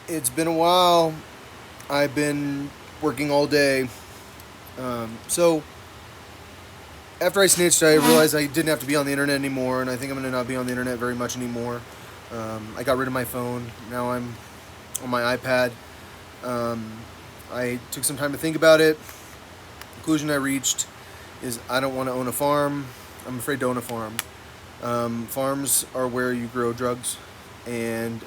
It's been a while. I've been working all day. So after I snitched, I realized I didn't have to be on the internet anymore, and I think I'm gonna not be on the internet very much anymore. I got rid of my phone. Now I'm on my iPad. Um, I took some time to think about it. The conclusion I reached is I don't want to own a farm. I'm afraid to own a farm. Farms are where you grow drugs, and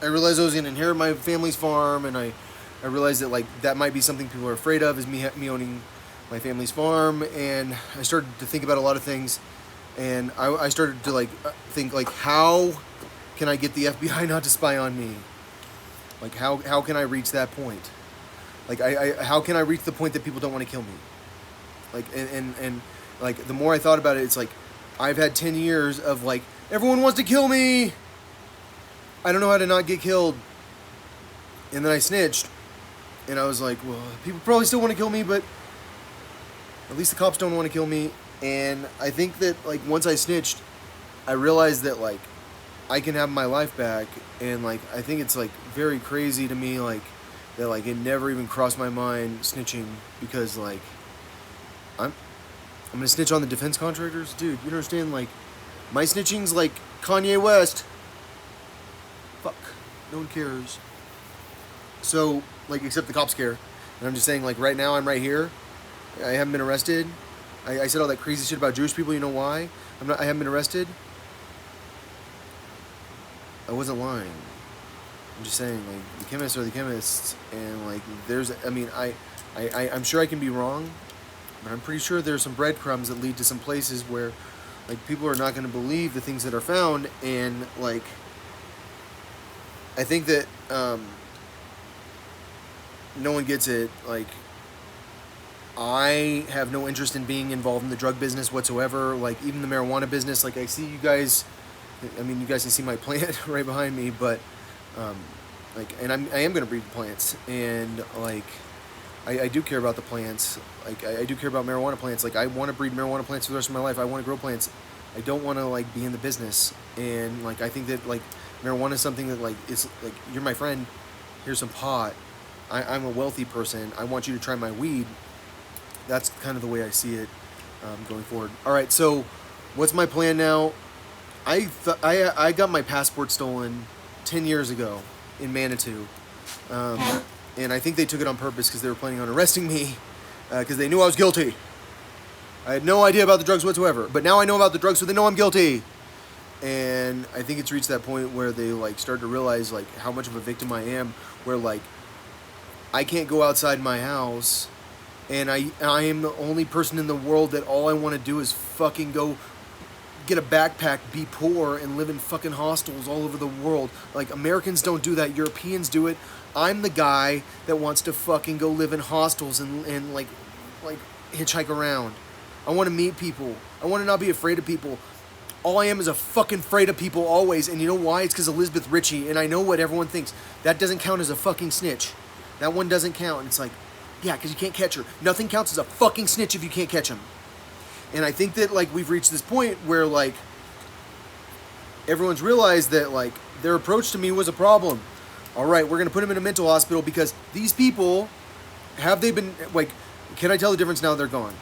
I realized I was gonna inherit my family's farm, and I realized that like that might be something people are afraid of is me owning my family's farm, and I started to think about a lot of things, and I started to think like how can I get the FBI not to spy on me? Like how can I reach that point? Like how can I reach the point that people don't want to kill me? Like and like the more I thought about it, it's like I've had 10 years of like everyone wants to kill me. I don't know how to not get killed. And then I snitched, and I was like, well, people probably still want to kill me, but at least the cops don't want to kill me. And I think that like once I snitched, I realized that like I can have my life back, and like I think it's like very crazy to me like that like it never even crossed my mind snitching because like I'm I'm gonna snitch on the defense contractors, dude. You understand? Like my snitching's like Kanye West. Fuck, no one cares. So like except the cops care, and I'm just saying like right now I'm right here. I haven't been arrested. I said all that crazy shit about Jewish people. You know why? I haven't been arrested. I wasn't lying. I'm just saying, like, the chemists are the chemists, and, like, there's, I mean, I'm sure I can be wrong, but I'm pretty sure there's some breadcrumbs that lead to some places where, like, people are not going to believe the things that are found, and, like, I think that, no one gets it, like, I have no interest in being involved in the drug business whatsoever, like, even the marijuana business, like, I see you guys, I mean, you guys can see my plant right behind me, but, like, and I am gonna breed plants, and like, I do care about the plants. Like, I do care about marijuana plants. Like, I want to breed marijuana plants for the rest of my life. I want to grow plants. I don't want to like be in the business, and like, I think that like marijuana is something that like it's like you're my friend. Here's some pot. I'm a wealthy person. I want you to try my weed. That's kind of the way I see it going forward. All right, so what's my plan now? I got my passport stolen 10 years ago in Manitou. And I think they took it on purpose because they were planning on arresting me because they knew I was guilty. I had no idea about the drugs whatsoever, but now I know about the drugs, so they know I'm guilty. And I think it's reached that point where they like start to realize like how much of a victim I am, where like I can't go outside my house, and I am the only person in the world that all I want to do is fucking go get a backpack, be poor, and live in fucking hostels all over the world. Like, Americans don't do that. Europeans do it. I'm the guy that wants to fucking go live in hostels and like hitchhike around. I want to meet people. I want to not be afraid of people. All I am is a fucking afraid of people always. And you know why? It's because Elizabeth Ritchie, and I know what everyone thinks. That doesn't count as a fucking snitch. That one doesn't count. And it's like, yeah, because you can't catch her. Nothing counts as a fucking snitch if you can't catch him. And I think that like we've reached this point where like everyone's realized that like their approach to me was a problem. All right, we're gonna put him in a mental hospital because these people have they been like? Can I tell the difference now that they're gone?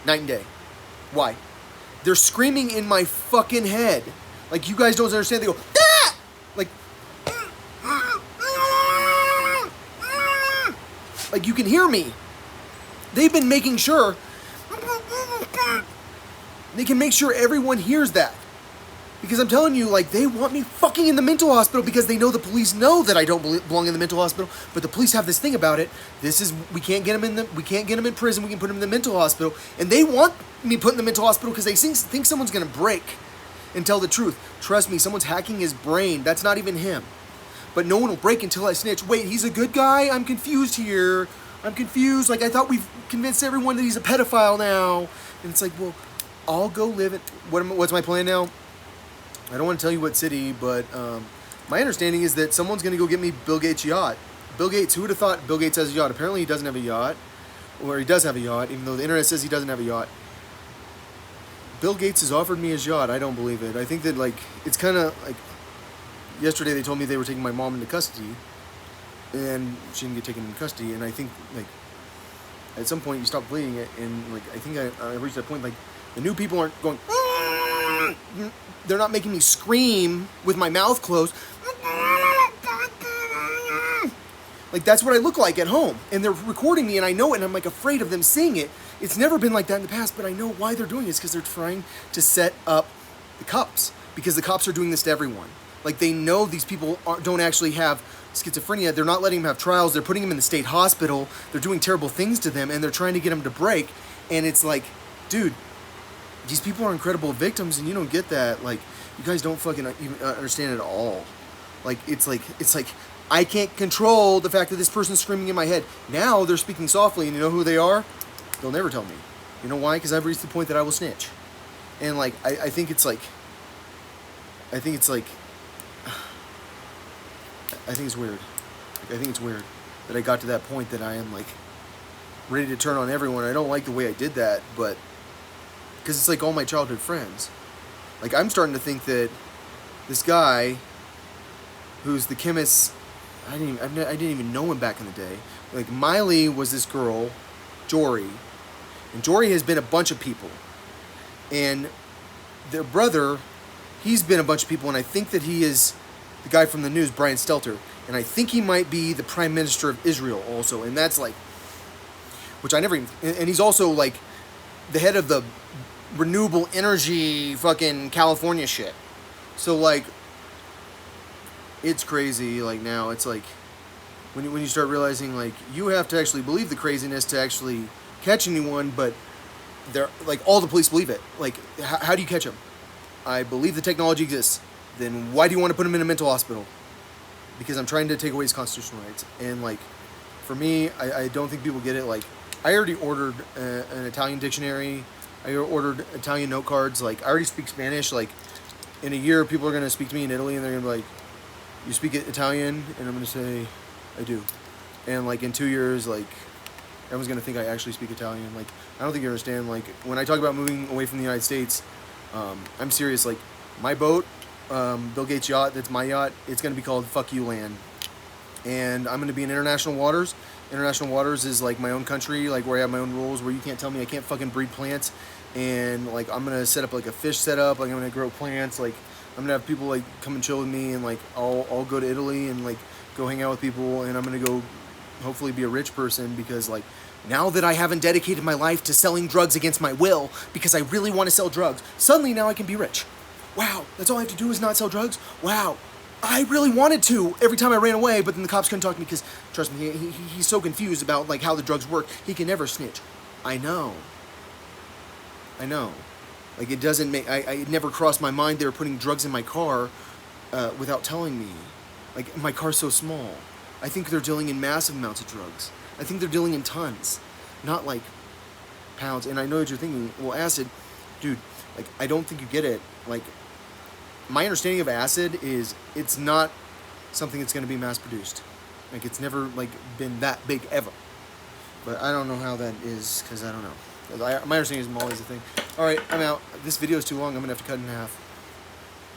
Night and day. Why? They're screaming in my fucking head. Like you guys don't understand. They go ah! Like you can hear me. They've been making sure. They can make sure everyone hears that. Because I'm telling you, like, they want me fucking in the mental hospital because they know the police know that I don't belong in the mental hospital, but the police have this thing about it. We can't get him in prison, we can put him in the mental hospital, and they want me put in the mental hospital because they think someone's gonna break and tell the truth. Trust me, someone's hacking his brain. That's not even him. But no one will break until I snitch. Wait, he's a good guy? I'm confused here. I'm confused. Like, I thought we've convinced everyone that he's a pedophile now. And it's like, well, I'll go live it. What's my plan now? I don't want to tell you what city, but my understanding is that someone's going to go get me Bill Gates' yacht. Bill Gates, who would have thought Bill Gates has a yacht? Apparently he doesn't have a yacht. Or he does have a yacht, even though the internet says he doesn't have a yacht. Bill Gates has offered me his yacht. I don't believe it. I think that, like, it's kind of, like, yesterday they told me they were taking my mom into custody, and she didn't get taken into custody. And I think like at some point you stop bleeding it, and like I think I reached that point. Like the new people aren't going. They're not making me scream with my mouth closed. Like that's what I look like at home, and they're recording me, and I know it, and I'm like afraid of them seeing it. It's never been like that in the past, but I know why they're doing it. It's because they're trying to set up the cops, because the cops are doing this to everyone. Like they know these people don't actually have schizophrenia. They're not letting them have trials. They're putting them in the state hospital. They're doing terrible things to them, and they're trying to get them to break. And it's like, dude, these people are incredible victims, and you don't get that. Like you guys don't fucking even understand it at all. Like it's like I can't control the fact that this person's screaming in my head. Now they're speaking softly, and you know who they are? They'll never tell me. You know why? Because I've reached the point that I will snitch. And like, I think it's like, I think it's weird. Like, I think it's weird that I got to that point that I am like ready to turn on everyone. I don't like the way I did that, but because it's like all my childhood friends. Like I'm starting to think that this guy, who's the chemist, I didn't even know him back in the day. Like Miley was this girl, Jory, and Jory has been a bunch of people, and their brother, he's been a bunch of people, and I think that he is the guy from the news, Brian Stelter, and I think he might be the Prime Minister of Israel also, and that's like, which I never even, and he's also like the head of the renewable energy fucking California shit. So like, it's crazy. Like now it's like when you start realizing like you have to actually believe the craziness to actually catch anyone, but they're like all the police believe it. Like how do you catch them? I believe the technology exists. Then why do you want to put him in a mental hospital? Because I'm trying to take away his constitutional rights. And like for me, I don't think people get it. Like I already ordered an Italian dictionary. I ordered Italian note cards. Like I already speak Spanish. Like in a year, people are gonna speak to me in Italy, and they're gonna be like, "You speak Italian?" And I'm gonna say, "I do." And like in 2 years, like everyone's gonna think I actually speak Italian. Like I don't think you understand. Like when I talk about moving away from the United States, I'm serious. Like my boat, Bill Gates' yacht, that's my yacht. It's gonna be called Fuck You Land, and I'm gonna be in international waters. International waters is like my own country, like where I have my own rules, where you can't tell me I can't fucking breed plants. And like I'm gonna set up like a fish setup. Like I'm gonna grow plants. Like I'm gonna have people like come and chill with me, and like I'll go to Italy and like go hang out with people, and I'm gonna go hopefully be a rich person, because like now that I haven't dedicated my life to selling drugs against my will because I really want to sell drugs, suddenly now I can be rich. Wow, that's all I have to do is not sell drugs? Wow. I really wanted to every time I ran away, but then the cops couldn't talk to me because, trust me, he's so confused about like how the drugs work, he can never snitch. I know. Like it doesn't make, it never crossed my mind they were putting drugs in my car without telling me. Like my car's so small. I think they're dealing in massive amounts of drugs. I think they're dealing in tons, not like pounds. And I know what you're thinking, well, acid, dude, like I don't think you get it. Like my understanding of acid is it's not something that's going to be mass produced. Like it's never like been that big ever. But I don't know how that is, because I don't know. My understanding is Molly's a thing. All right, I'm out. This video is too long. I'm going to have to cut it in half.